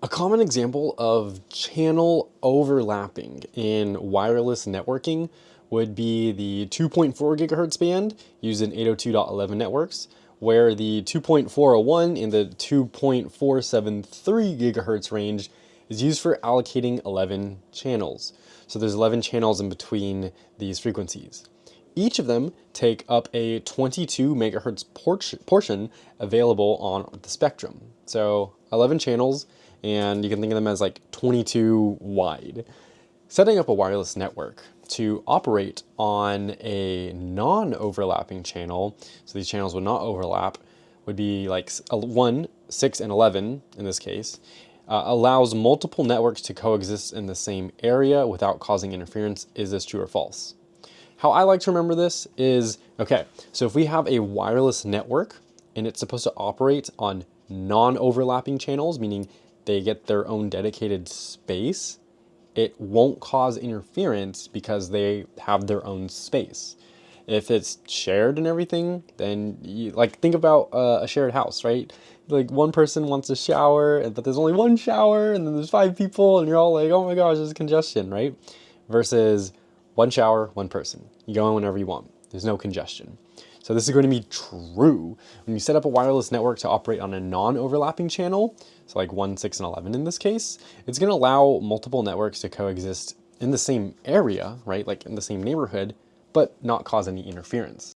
A common example of channel overlapping in wireless networking would be the 2.4 gigahertz band used in 802.11 networks, where the 2.401 and the 2.473 gigahertz range is used for allocating 11 channels. So there's 11 channels in between these frequencies. Each of them take up a 22 megahertz portion available on the spectrum. So 11 channels, and you can think of them as like 22 wide. Setting up a wireless network to operate on a non-overlapping channel, so these channels would not overlap, would be like 1, 6, and 11 in this case, allows multiple networks to coexist in the same area without causing interference. Is this true or false? How I like to remember this is, okay, so if we have a wireless network and it's supposed to operate on non-overlapping channels, meaning they get their own dedicated space, it won't cause interference because they have their own space. If it's shared and everything, then like think about a shared house, right? Like one person wants a shower, but there's only one shower, and then there's 5 people, and you're all like, oh my gosh, there's congestion, right? Versus one shower, one person. You go in whenever you want. There's no congestion. So this is going to be true when you set up a wireless network to operate on a non-overlapping channel, so like 1, 6, and 11 in this case. It's going to allow multiple networks to coexist in the same area, right? Like in the same neighborhood, but not cause any interference.